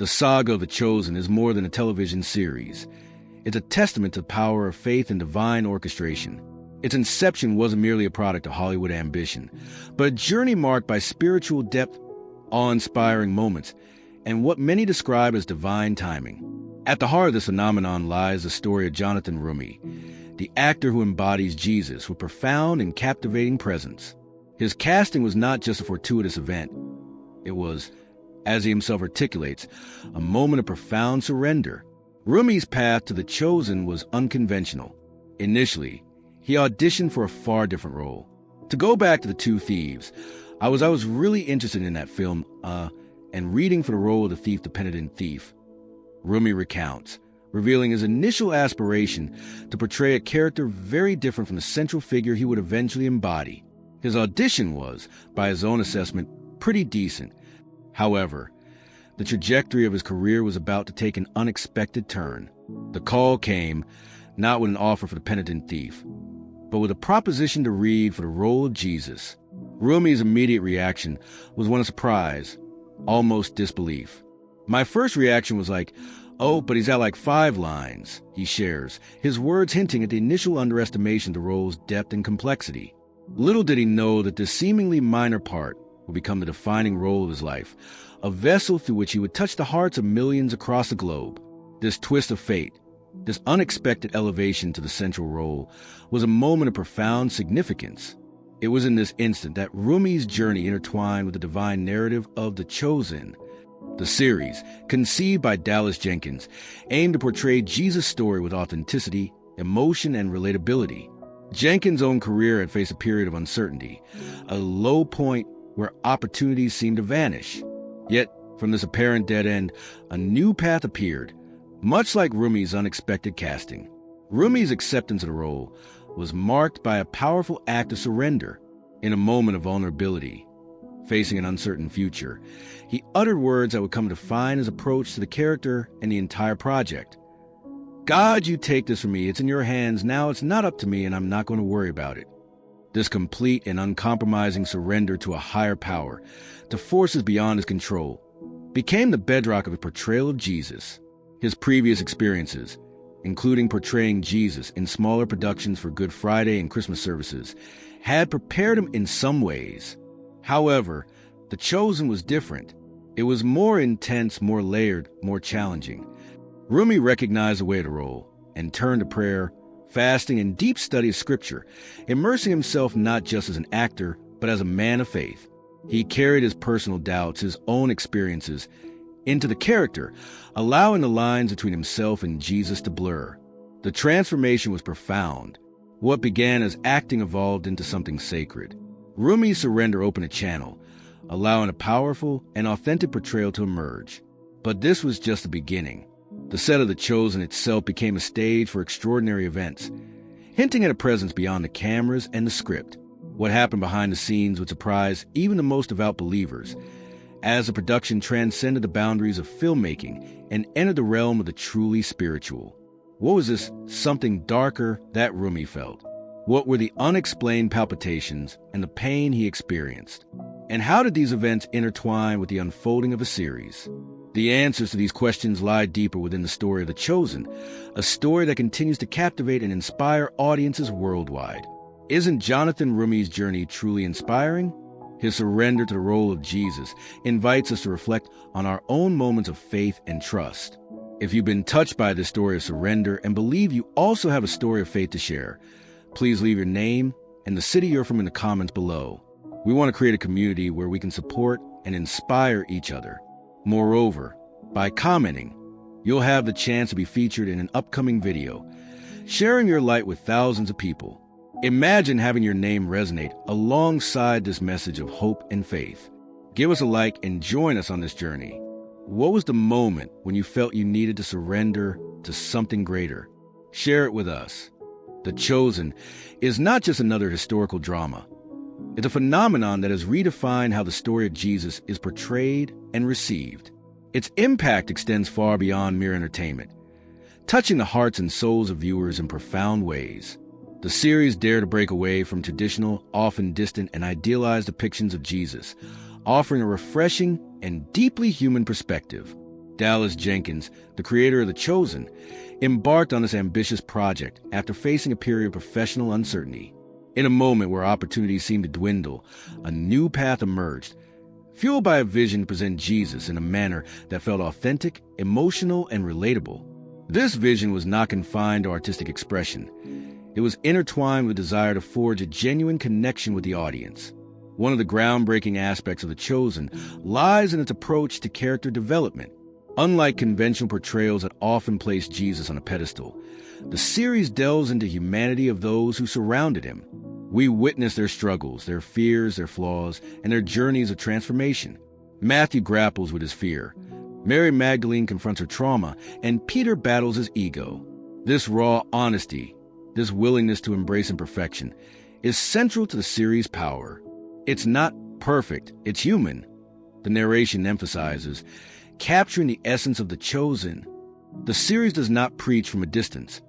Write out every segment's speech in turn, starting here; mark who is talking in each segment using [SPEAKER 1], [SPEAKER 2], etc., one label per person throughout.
[SPEAKER 1] The saga of The Chosen is more than a television series. It's a testament to the power of faith and divine orchestration. Its inception wasn't merely a product of Hollywood ambition, but a journey marked by spiritual depth, awe-inspiring moments, and what many describe as divine timing. At the heart of this phenomenon lies the story of Jonathan Roumie, the actor who embodies Jesus with profound and captivating presence. His casting was not just a fortuitous event. It was, as he himself articulates, a moment of profound surrender. Roumie's path to The Chosen was unconventional. Initially, he auditioned for a far different role. To go back to The Two Thieves, I was really interested in that film, and reading for the role of the thief, the penitent thief. Roumie recounts, revealing his initial aspiration to portray a character very different from the central figure he would eventually embody. His audition was, by his own assessment, pretty decent. However, the trajectory of his career was about to take an unexpected turn. The call came, not with an offer for the penitent thief, but with a proposition to read for the role of Jesus. Roumie's immediate reaction was one of surprise, almost disbelief. My first reaction was like, oh, but he's got like 5 lines, he shares, his words hinting at the initial underestimation of the role's depth and complexity. Little did he know that this seemingly minor part would become the defining role of his life, a vessel through which he would touch the hearts of millions across the globe. This twist of fate, this unexpected elevation to the central role, was a moment of profound significance. It was in this instant that Roumie's journey intertwined with the divine narrative of The Chosen. The series, conceived by Dallas Jenkins, aimed to portray Jesus' story with authenticity, emotion, and relatability. Jenkins' own career had faced a period of uncertainty, a low point where opportunities seemed to vanish. Yet, from this apparent dead end, a new path appeared, much like Roumie's unexpected casting. Roumie's acceptance of the role was marked by a powerful act of surrender. In a moment of vulnerability, facing an uncertain future, he uttered words that would come to define his approach to the character and the entire project. God, you take this from me. It's in your hands. Now it's not up to me, and I'm not going to worry about it. This complete and uncompromising surrender to a higher power, to forces beyond his control, became the bedrock of his portrayal of Jesus. His previous experiences, including portraying Jesus in smaller productions for Good Friday and Christmas services, had prepared him in some ways. However, The Chosen was different. It was more intense, more layered, more challenging. Roumie recognized the weight of the role and turned to prayer, fasting, and deep study of Scripture, immersing himself not just as an actor, but as a man of faith. He carried his personal doubts, his own experiences, into the character, allowing the lines between himself and Jesus to blur. The transformation was profound. What began as acting evolved into something sacred. Roumie's surrender opened a channel, allowing a powerful and authentic portrayal to emerge. But this was just the beginning. The set of The Chosen itself became a stage for extraordinary events, hinting at a presence beyond the cameras and the script. What happened behind the scenes would surprise even the most devout believers, as the production transcended the boundaries of filmmaking and entered the realm of the truly spiritual. What was this something darker that Roumie felt? What were the unexplained palpitations and the pain he experienced? And how did these events intertwine with the unfolding of a series? The answers to these questions lie deeper within the story of The Chosen, a story that continues to captivate and inspire audiences worldwide. Isn't Jonathan Roumie's journey truly inspiring? His surrender to the role of Jesus invites us to reflect on our own moments of faith and trust. If you've been touched by this story of surrender and believe you also have a story of faith to share, please leave your name and the city you're from in the comments below. We want to create a community where we can support and inspire each other. Moreover, by commenting, you'll have the chance to be featured in an upcoming video, sharing your light with thousands of people. Imagine having your name resonate alongside this message of hope and faith. Give us a like and join us on this journey. What was the moment when you felt you needed to surrender to something greater? Share it with us. The Chosen is not just another historical drama. It's a phenomenon that has redefined how the story of Jesus is portrayed and received. Its impact extends far beyond mere entertainment, touching the hearts and souls of viewers in profound ways. The series dared to break away from traditional, often distant, and idealized depictions of Jesus, offering a refreshing and deeply human perspective. Dallas Jenkins, the creator of The Chosen, embarked on this ambitious project after facing a period of professional uncertainty. In a moment where opportunities seemed to dwindle, a new path emerged, fueled by a vision to present Jesus in a manner that felt authentic, emotional, and relatable. This vision was not confined to artistic expression. It was intertwined with a desire to forge a genuine connection with the audience. One of the groundbreaking aspects of The Chosen lies in its approach to character development. Unlike conventional portrayals that often place Jesus on a pedestal, the series delves into the humanity of those who surrounded him. We witness their struggles, their fears, their flaws, and their journeys of transformation. Matthew grapples with his fear. Mary Magdalene confronts her trauma, and Peter battles his ego. This raw honesty, this willingness to embrace imperfection, is central to the series' power. It's not perfect, it's human. The narration emphasizes capturing the essence of The Chosen. The series does not preach from a distance.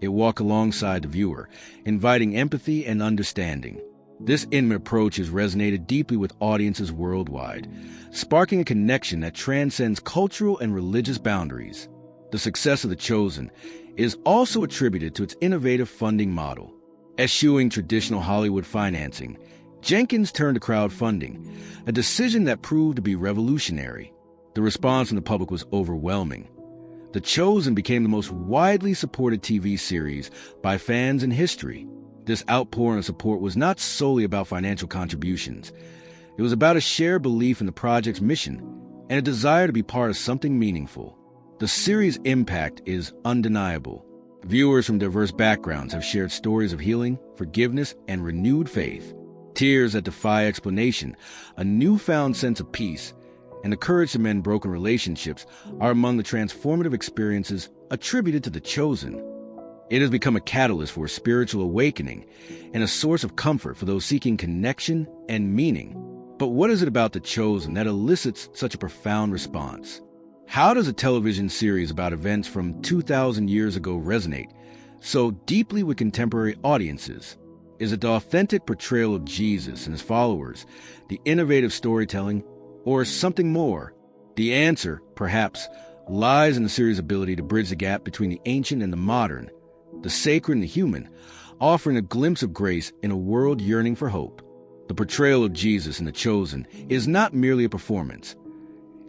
[SPEAKER 1] It walks alongside the viewer, inviting empathy and understanding. This intimate approach has resonated deeply with audiences worldwide, sparking a connection that transcends cultural and religious boundaries. The success of The Chosen is also attributed to its innovative funding model. Eschewing traditional Hollywood financing, Jenkins turned to crowdfunding, a decision that proved to be revolutionary. The response from the public was overwhelming. The Chosen became the most widely supported TV series by fans in history. This outpouring of support was not solely about financial contributions. It was about a shared belief in the project's mission and a desire to be part of something meaningful. The series' impact is undeniable. Viewers from diverse backgrounds have shared stories of healing, forgiveness, and renewed faith. Tears that defy explanation, a newfound sense of peace, and the courage to mend broken relationships are among the transformative experiences attributed to The Chosen. It has become a catalyst for spiritual awakening and a source of comfort for those seeking connection and meaning. But what is it about The Chosen that elicits such a profound response? How does a television series about events from 2,000 years ago resonate so deeply with contemporary audiences? Is it the authentic portrayal of Jesus and his followers, the innovative storytelling, or something more? The answer, perhaps, lies in the series' ability to bridge the gap between the ancient and the modern, the sacred and the human, offering a glimpse of grace in a world yearning for hope. The portrayal of Jesus in The Chosen is not merely a performance.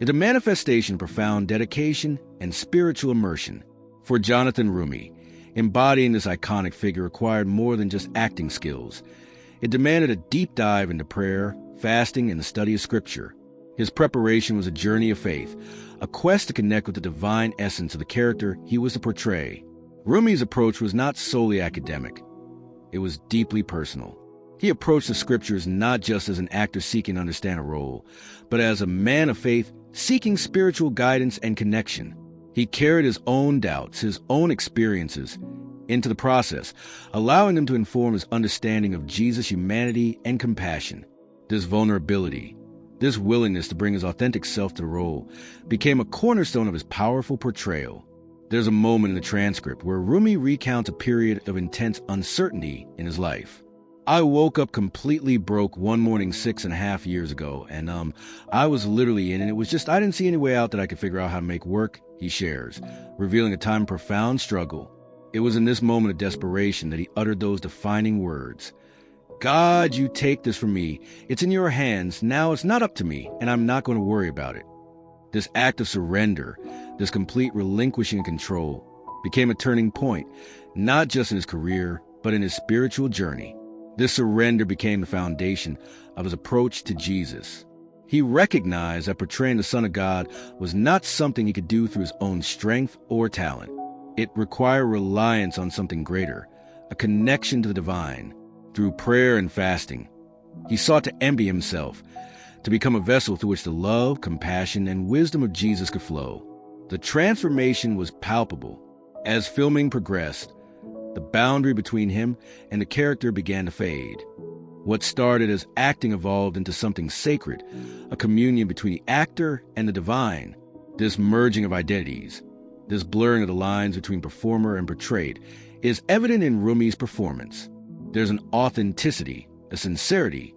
[SPEAKER 1] It's a manifestation of profound dedication and spiritual immersion. For Jonathan Roumie, embodying this iconic figure required more than just acting skills. It demanded a deep dive into prayer, fasting, and the study of Scripture. His preparation was a journey of faith, a quest to connect with the divine essence of the character he was to portray. Roumie's approach was not solely academic. It was deeply personal. He approached the Scriptures not just as an actor seeking to understand a role, but as a man of faith seeking spiritual guidance and connection. He carried his own doubts, his own experiences, into the process, allowing them to inform his understanding of Jesus' humanity and compassion. This vulnerability, this willingness to bring his authentic self to the role, became a cornerstone of his powerful portrayal. There's a moment in the transcript where Roumie recounts a period of intense uncertainty in his life. I woke up completely broke one morning 6.5 years ago, and I was literally in, and it was just, I didn't see any way out that I could figure out how to make work, he shares, revealing a time of profound struggle. It was in this moment of desperation that he uttered those defining words. God, you take this from me. It's in your hands. Now it's not up to me, and I'm not going to worry about it. This act of surrender, this complete relinquishing of control, became a turning point, not just in his career, but in his spiritual journey. This surrender became the foundation of his approach to Jesus. He recognized that portraying the Son of God was not something he could do through his own strength or talent. It required reliance on something greater, a connection to the divine. Through prayer and fasting, he sought to empty himself, to become a vessel through which the love, compassion, and wisdom of Jesus could flow. The transformation was palpable. As filming progressed, the boundary between him and the character began to fade. What started as acting evolved into something sacred, a communion between the actor and the divine. This merging of identities, this blurring of the lines between performer and portrayed, is evident in Roumie's performance. There's an authenticity, a sincerity,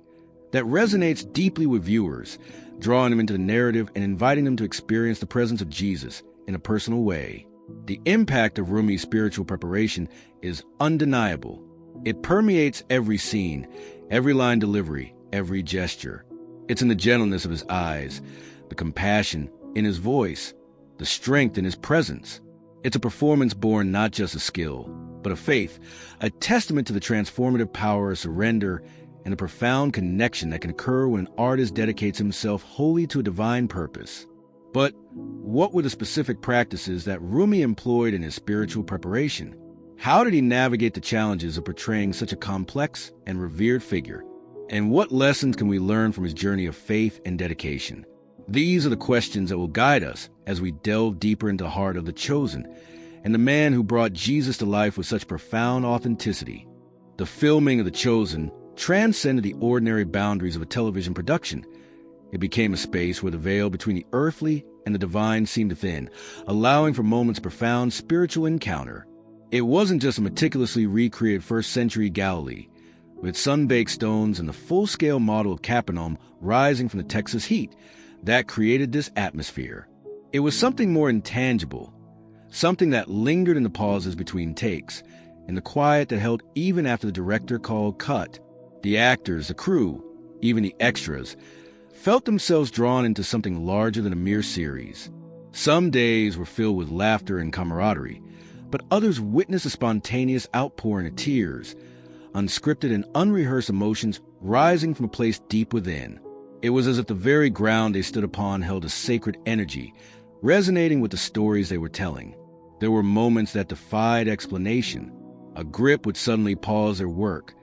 [SPEAKER 1] that resonates deeply with viewers, drawing them into the narrative and inviting them to experience the presence of Jesus in a personal way. The impact of Roumie's spiritual preparation is undeniable. It permeates every scene, every line delivery, every gesture. It's in the gentleness of his eyes, the compassion in his voice, the strength in his presence. It's a performance born not just of skill, but of faith, a testament to the transformative power of surrender and the profound connection that can occur when an artist dedicates himself wholly to a divine purpose. But what were the specific practices that Roumie employed in his spiritual preparation? How did he navigate the challenges of portraying such a complex and revered figure? And what lessons can we learn from his journey of faith and dedication? These are the questions that will guide us as we delve deeper into the heart of the Chosen and the man who brought Jesus to life with such profound authenticity. The filming of The Chosen transcended the ordinary boundaries of a television production. It became a space where the veil between the earthly and the divine seemed to thin, allowing for moments of profound spiritual encounter. It wasn't just a meticulously recreated first-century Galilee, with sun-baked stones and the full-scale model of Capernaum rising from the Texas heat, that created this atmosphere. It was something more intangible, something that lingered in the pauses between takes, in the quiet that held even after the director called cut. The actors, the crew, even the extras, felt themselves drawn into something larger than a mere series. Some days were filled with laughter and camaraderie, but others witnessed a spontaneous outpouring of tears, unscripted and unrehearsed emotions rising from a place deep within. It was as if the very ground they stood upon held a sacred energy, resonating with the stories they were telling. There were moments that defied explanation. A grip would suddenly pause their work,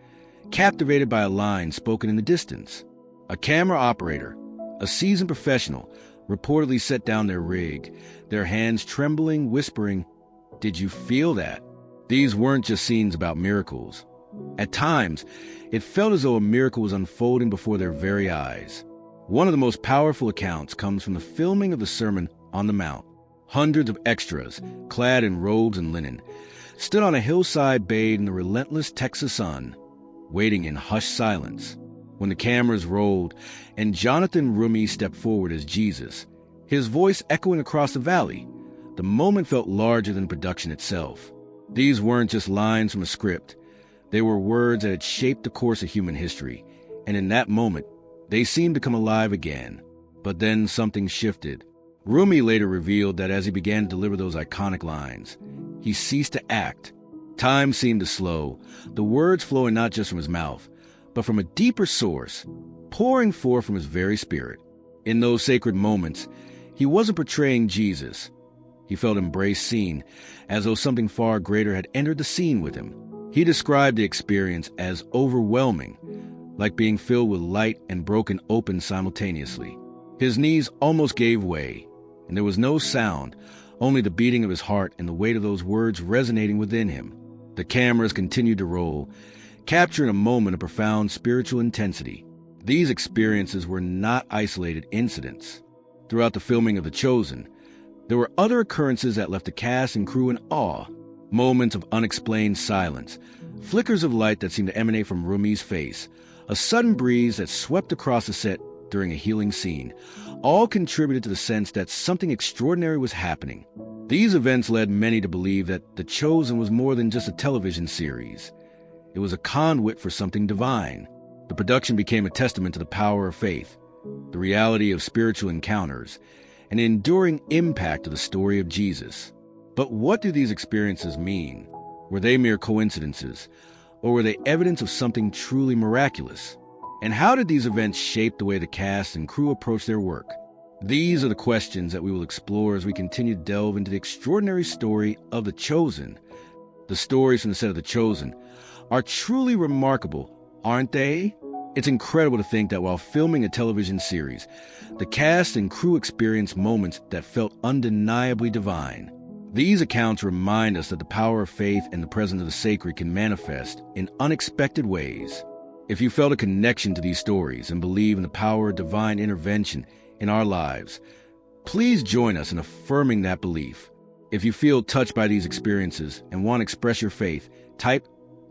[SPEAKER 1] captivated by a line spoken in the distance. A camera operator, a seasoned professional, reportedly set down their rig, their hands trembling, whispering, "Did you feel that?" These weren't just scenes about miracles. At times, it felt as though a miracle was unfolding before their very eyes. One of the most powerful accounts comes from the filming of the Sermon on the Mount. Hundreds of extras, clad in robes and linen, stood on a hillside bathed in the relentless Texas sun, waiting in hushed silence. When the cameras rolled and Jonathan Roumie stepped forward as Jesus, his voice echoing across the valley, the moment felt larger than production itself. These weren't just lines from a script. They were words that had shaped the course of human history, and in that moment, they seemed to come alive again. But then something shifted. Roumie later revealed that as he began to deliver those iconic lines, he ceased to act. Time seemed to slow, the words flowing not just from his mouth, but from a deeper source, pouring forth from his very spirit. In those sacred moments, he wasn't portraying Jesus. He felt embraced, seen, as though something far greater had entered the scene with him. He described the experience as overwhelming, like being filled with light and broken open simultaneously. His knees almost gave way, and there was no sound, only the beating of his heart and the weight of those words resonating within him. The cameras continued to roll, capturing a moment of profound spiritual intensity. These experiences were not isolated incidents. Throughout the filming of The Chosen, there were other occurrences that left the cast and crew in awe. Moments of unexplained silence, flickers of light that seemed to emanate from Roumie's face, a sudden breeze that swept across the set during a healing scene, all contributed to the sense that something extraordinary was happening. These events led many to believe that The Chosen was more than just a television series. It was a conduit for something divine. The production became a testament to the power of faith, the reality of spiritual encounters, and the enduring impact of the story of Jesus. But what do these experiences mean? Were they mere coincidences, or were they evidence of something truly miraculous? And how did these events shape the way the cast and crew approached their work? These are the questions that we will explore as we continue to delve into the extraordinary story of The Chosen. The stories from the set of The Chosen are truly remarkable, aren't they? It's incredible to think that while filming a television series, the cast and crew experienced moments that felt undeniably divine. These accounts remind us that the power of faith and the presence of the sacred can manifest in unexpected ways. If you felt a connection to these stories and believe in the power of divine intervention in our lives, please join us in affirming that belief. If you feel touched by these experiences and want to express your faith, type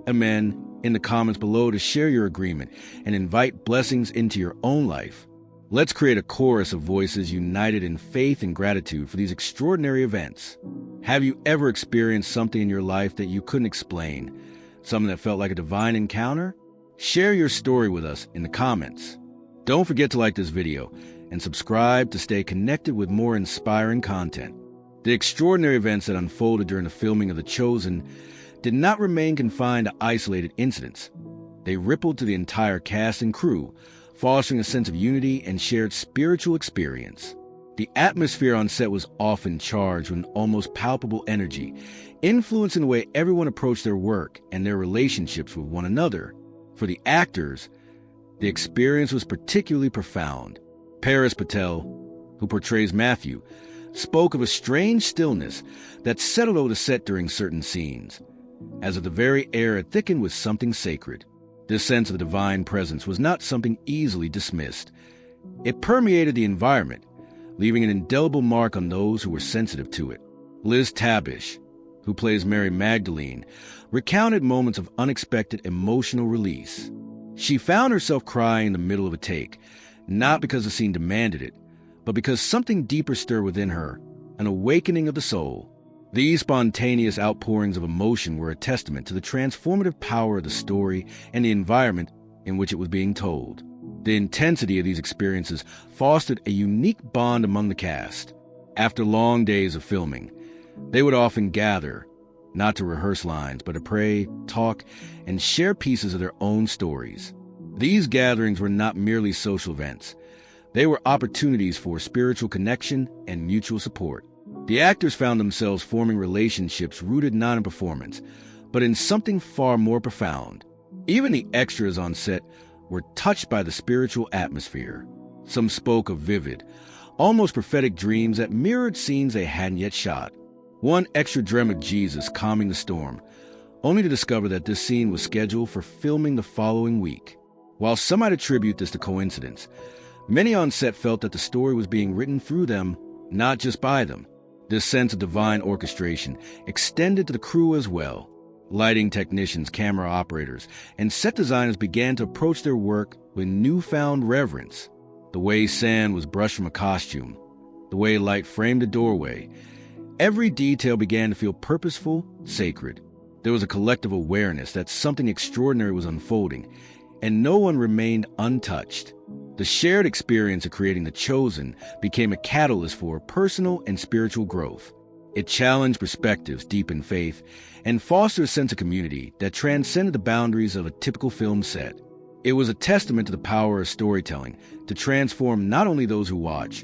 [SPEAKER 1] Amen in the comments below to share your agreement and invite blessings into your own life. Let's create a chorus of voices united in faith and gratitude for these extraordinary events. Have you ever experienced something in your life that you couldn't explain? Something that felt like a divine encounter? Share your story with us in the comments. Don't forget to like this video and subscribe to stay connected with more inspiring content. The extraordinary events that unfolded during the filming of The Chosen did not remain confined to isolated incidents. They rippled to the entire cast and crew, fostering a sense of unity and shared spiritual experience. The atmosphere on set was often charged with an almost palpable energy, influencing the way everyone approached their work and their relationships with one another. For the actors, the experience was particularly profound. Paris Patel, who portrays Matthew, spoke of a strange stillness that settled over the set during certain scenes, as if the very air had thickened with something sacred. This sense of the divine presence was not something easily dismissed. It permeated the environment, leaving an indelible mark on those who were sensitive to it. Liz Tabish, who plays Mary Magdalene, recounted moments of unexpected emotional release. She found herself crying in the middle of a take, not because the scene demanded it, but because something deeper stirred within her, an awakening of the soul. These spontaneous outpourings of emotion were a testament to the transformative power of the story and the environment in which it was being told. The intensity of these experiences fostered a unique bond among the cast. After long days of filming, they would often gather, not to rehearse lines, but to pray, talk, and share pieces of their own stories. These gatherings were not merely social events. They were opportunities for spiritual connection and mutual support. The actors found themselves forming relationships rooted not in performance, but in something far more profound. Even the extras on set were touched by the spiritual atmosphere. Some spoke of vivid, almost prophetic dreams that mirrored scenes they hadn't yet shot. One extra dreamt of Jesus calming the storm, only to discover that this scene was scheduled for filming the following week. While some might attribute this to coincidence, many on set felt that the story was being written through them, not just by them. This sense of divine orchestration extended to the crew as well. Lighting technicians, camera operators, and set designers began to approach their work with newfound reverence. The way sand was brushed from a costume, the way light framed a doorway, every detail began to feel purposeful, sacred. There was a collective awareness that something extraordinary was unfolding, and no one remained untouched. The shared experience of creating The Chosen became a catalyst for personal and spiritual growth. It challenged perspectives deep in faith and fostered a sense of community that transcended the boundaries of a typical film set. It was a testament to the power of storytelling to transform not only those who watch,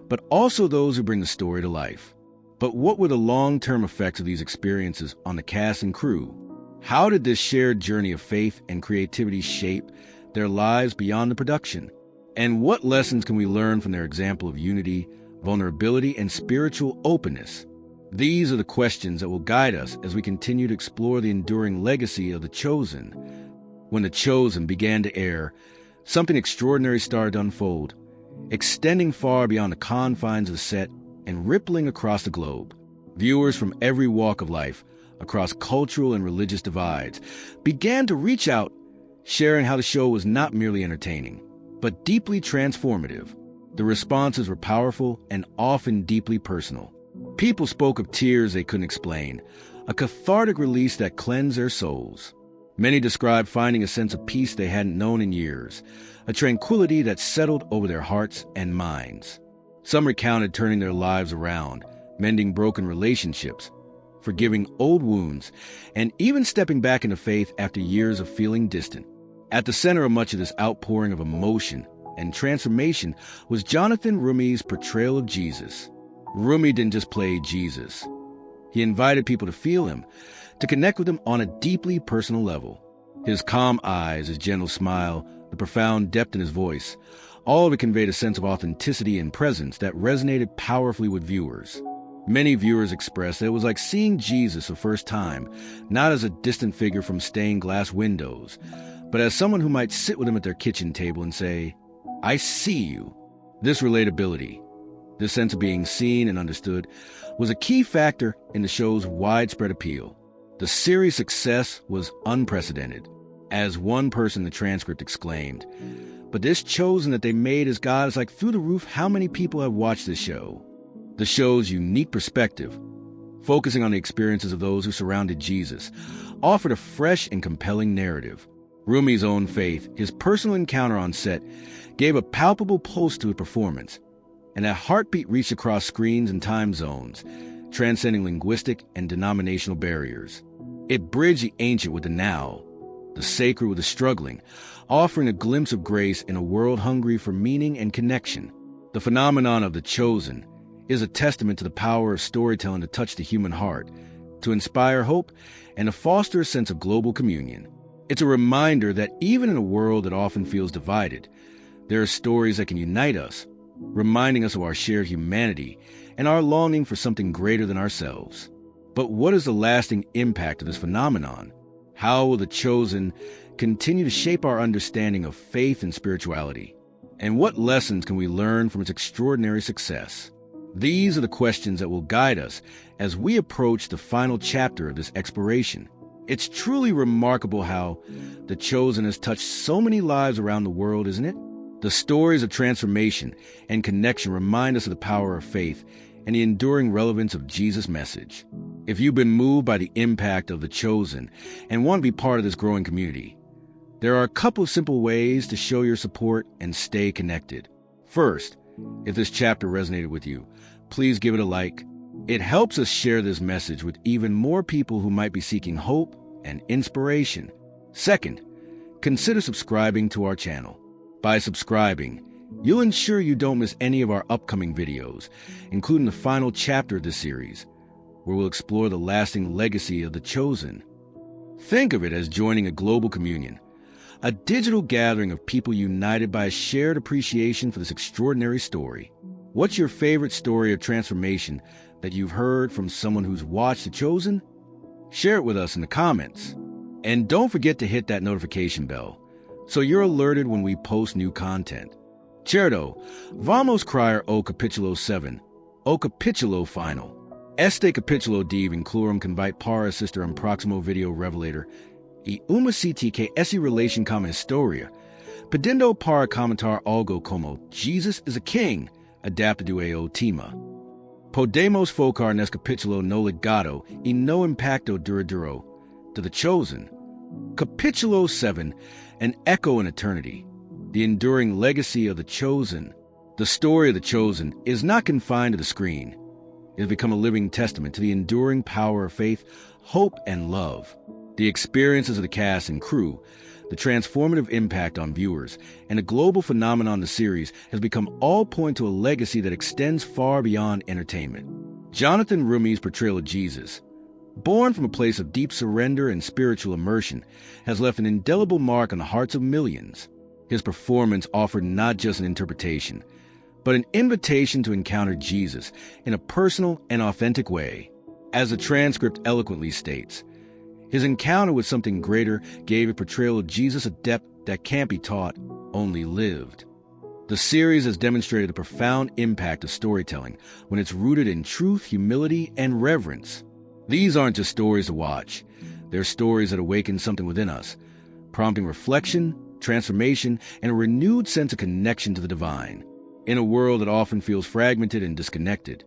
[SPEAKER 1] but also those who bring the story to life. But what were the long-term effects of these experiences on the cast and crew? How did this shared journey of faith and creativity shape their lives beyond the production? And what lessons can we learn from their example of unity, vulnerability, and spiritual openness? These are the questions that will guide us as we continue to explore the enduring legacy of The Chosen. When The Chosen began to air, something extraordinary started to unfold, extending far beyond the confines of the set and rippling across the globe. Viewers from every walk of life, across cultural and religious divides, began to reach out, sharing how the show was not merely entertaining, but deeply transformative. The responses were powerful and often deeply personal. People spoke of tears they couldn't explain, a cathartic release that cleansed their souls. Many described finding a sense of peace they hadn't known in years, a tranquility that settled over their hearts and minds. Some recounted turning their lives around, mending broken relationships, forgiving old wounds, and even stepping back into faith after years of feeling distant. At the center of much of this outpouring of emotion and transformation was Jonathan Roumie's portrayal of Jesus. Roumie didn't just play Jesus. He invited people to feel him, to connect with him on a deeply personal level. His calm eyes, his gentle smile, the profound depth in his voice, all of it conveyed a sense of authenticity and presence that resonated powerfully with viewers. Many viewers expressed that it was like seeing Jesus the first time, not as a distant figure from stained glass windows, but as someone who might sit with him at their kitchen table and say, "I see you." This relatability, this sense of being seen and understood, was a key factor in the show's widespread appeal. The series' success was unprecedented. As one person in the transcript exclaimed, "But this chosen that they made as God is like through the roof how many people have watched this show." The show's unique perspective, focusing on the experiences of those who surrounded Jesus, offered a fresh and compelling narrative. Roumie's own faith, his personal encounter on set, gave a palpable pulse to his performance, and that heartbeat reached across screens and time zones, transcending linguistic and denominational barriers. It bridged the ancient with the now, the sacred with the struggling, offering a glimpse of grace in a world hungry for meaning and connection. The phenomenon of the chosen is a testament to the power of storytelling to touch the human heart, to inspire hope, and to foster a sense of global communion. It's a reminder that even in a world that often feels divided, there are stories that can unite us, reminding us of our shared humanity and our longing for something greater than ourselves. But what is the lasting impact of this phenomenon? How will the chosen continue to shape our understanding of faith and spirituality? And what lessons can we learn from its extraordinary success? These are the questions that will guide us as we approach the final chapter of this exploration. It's truly remarkable how The Chosen has touched so many lives around the world, isn't it? The stories of transformation and connection remind us of the power of faith and the enduring relevance of Jesus' message. If you've been moved by the impact of The Chosen and want to be part of this growing community, there are a couple of simple ways to show your support and stay connected. First, if this chapter resonated with you, please give it a like. It helps us share this message with even more people who might be seeking hope and inspiration. Second, consider subscribing to our channel. By subscribing, you'll ensure you don't miss any of our upcoming videos, including the final chapter of this series, where we'll explore the lasting legacy of The Chosen. Think of it as joining a global communion, a digital gathering of people united by a shared appreciation for this extraordinary story. What's your favorite story of transformation that you've heard from someone who's watched The Chosen? Share it with us in the comments. And don't forget to hit that notification bell so you're alerted when we post new content. Certo, vamos criar o capítulo 7, o capítulo final. Este capítulo deve incluir convite para assistir próximo video revelador e uma cita que essa relação com a história, pedindo para comentar algo como Jesus is a King, adaptado ao tema. Podemos focar nesse capítulo no legado e no impacto duradouro to The Chosen. Capítulo 7, An Echo in Eternity, the enduring legacy of The Chosen. The story of The Chosen is not confined to the screen. It has become a living testament to the enduring power of faith, hope, and love. The experiences of the cast and crew, the transformative impact on viewers, and the global phenomenon the series has become all point to a legacy that extends far beyond entertainment. Jonathan Roumie's portrayal of Jesus, born from a place of deep surrender and spiritual immersion, has left an indelible mark on the hearts of millions. His performance offered not just an interpretation, but an invitation to encounter Jesus in a personal and authentic way. As the transcript eloquently states, his encounter with something greater gave a portrayal of Jesus a depth that can't be taught, only lived. The series has demonstrated a profound impact of storytelling when it's rooted in truth, humility, and reverence. These aren't just stories to watch. They're stories that awaken something within us, prompting reflection, transformation, and a renewed sense of connection to the divine. In a world that often feels fragmented and disconnected,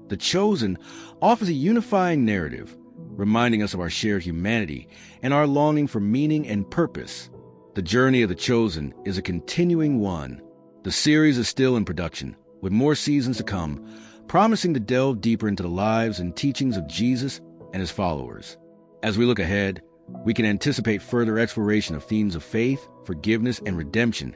[SPEAKER 1] The Chosen offers a unifying narrative, reminding us of our shared humanity and our longing for meaning and purpose. The journey of The Chosen is a continuing one. The series is still in production, with more seasons to come, promising to delve deeper into the lives and teachings of Jesus and his followers. As we look ahead, we can anticipate further exploration of themes of faith, forgiveness, and redemption,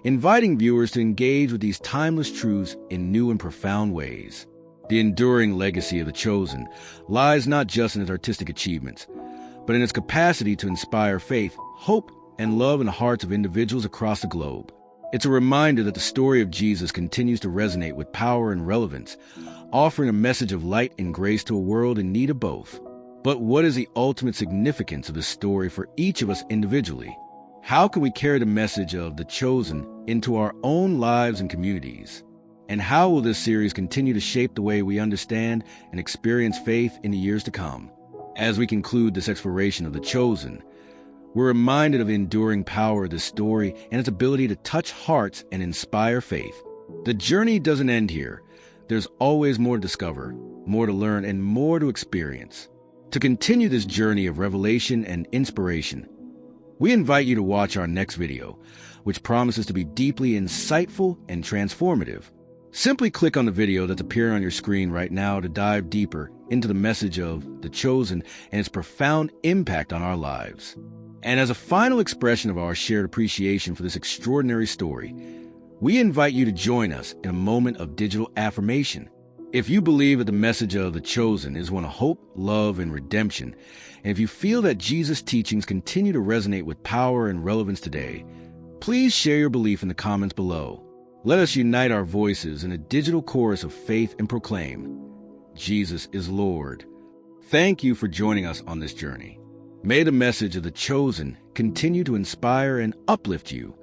[SPEAKER 1] inviting viewers to engage with these timeless truths in new and profound ways. The enduring legacy of The Chosen lies not just in its artistic achievements, but in its capacity to inspire faith, hope, and love in the hearts of individuals across the globe. It's a reminder that the story of Jesus continues to resonate with power and relevance, offering a message of light and grace to a world in need of both. But what is the ultimate significance of this story for each of us individually? How can we carry the message of The Chosen into our own lives and communities? And how will this series continue to shape the way we understand and experience faith in the years to come? As we conclude this exploration of The Chosen, We're reminded of the enduring power of this story and its ability to touch hearts and inspire faith. The journey doesn't end here. There's always more to discover, more to learn, and more to experience. To continue this journey of revelation and inspiration, we invite you to watch our next video, which promises to be deeply insightful and transformative. Simply click on the video that's appearing on your screen right now to dive deeper into the message of the chosen and its profound impact on our lives. And as a final expression of our shared appreciation for this extraordinary story, we invite you to join us in a moment of digital affirmation. If you believe that the message of the chosen is one of hope, love, and redemption, and if you feel that Jesus' teachings continue to resonate with power and relevance today, please share your belief in the comments below. Let us unite our voices in a digital chorus of faith and proclaim, Jesus is Lord. Thank you for joining us on this journey. May the message of the chosen continue to inspire and uplift you